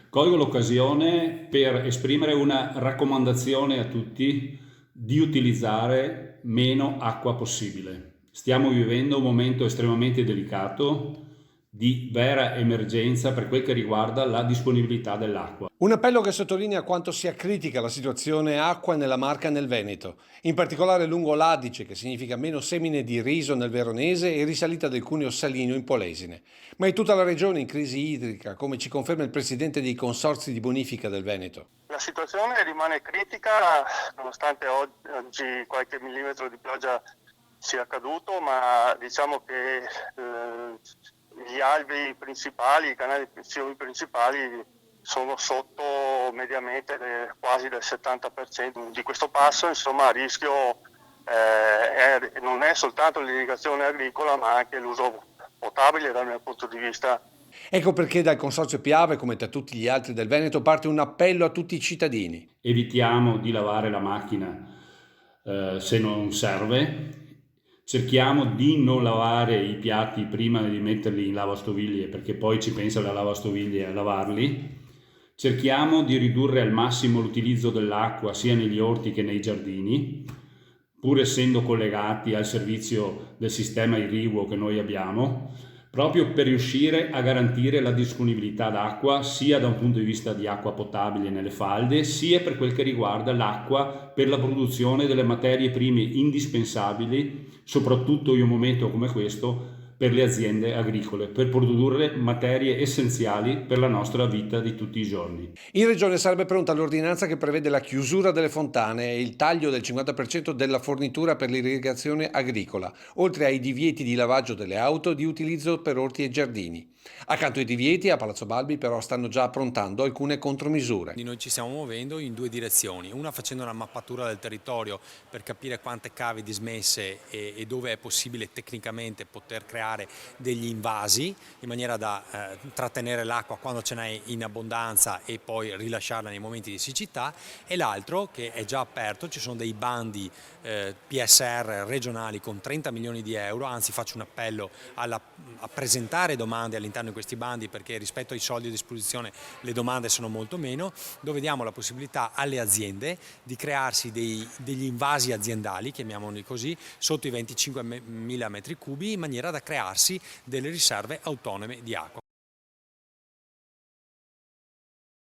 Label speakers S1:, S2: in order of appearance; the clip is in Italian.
S1: Colgo l'occasione per esprimere una raccomandazione a tutti di utilizzare meno acqua possibile. Stiamo vivendo un momento estremamente delicato di vera emergenza per quel che riguarda la disponibilità dell'acqua.
S2: Un appello che sottolinea quanto sia critica la situazione acqua nella Marca e nel Veneto, in particolare lungo l'Adige, che significa meno semine di riso nel Veronese e risalita del cuneo salino in Polesine. Ma è tutta la regione in crisi idrica, come ci conferma il presidente dei consorzi di bonifica del Veneto.
S3: La situazione rimane critica nonostante oggi qualche millimetro di pioggia sia caduto, ma diciamo che gli alvei principali, i canali fiumi principali sono sotto mediamente quasi del 70%. Di questo passo, insomma, a rischio non è soltanto l'irrigazione agricola, ma anche l'uso potabile dal mio punto di vista.
S2: Ecco perché dal Consorzio Piave, come da tutti gli altri del Veneto, parte un appello a tutti i cittadini.
S1: Evitiamo di lavare la macchina se non serve. Cerchiamo di non lavare i piatti prima di metterli in lavastoviglie, perché poi ci pensa la lavastoviglie a lavarli. Cerchiamo di ridurre al massimo l'utilizzo dell'acqua sia negli orti che nei giardini, pur essendo collegati al servizio del sistema irriguo che noi abbiamo, proprio per riuscire a garantire la disponibilità d'acqua sia da un punto di vista di acqua potabile nelle falde, sia per quel che riguarda l'acqua per la produzione delle materie prime indispensabili, soprattutto in un momento come questo, per le aziende agricole, per produrre materie essenziali per la nostra vita di tutti i giorni.
S2: In regione sarebbe pronta l'ordinanza che prevede la chiusura delle fontane e il taglio del 50% della fornitura per l'irrigazione agricola, oltre ai divieti di lavaggio delle auto e di utilizzo per orti e giardini. Accanto ai divieti, a Palazzo Balbi però stanno già approntando alcune contromisure.
S4: Noi ci stiamo muovendo in due direzioni, una facendo una mappatura del territorio per capire quante cave dismesse e dove è possibile tecnicamente poter creare degli invasi in maniera da trattenere l'acqua quando ce n'è in abbondanza e poi rilasciarla nei momenti di siccità, e l'altro che è già aperto, ci sono dei bandi PSR regionali con 30 milioni di euro, anzi faccio un appello a presentare domande all'interno di questi bandi perché rispetto ai soldi a disposizione le domande sono molto meno, dove diamo la possibilità alle aziende di crearsi degli invasi aziendali, chiamiamoli così, sotto i 25.000 metri cubi in maniera da crearsi delle riserve autonome di acqua.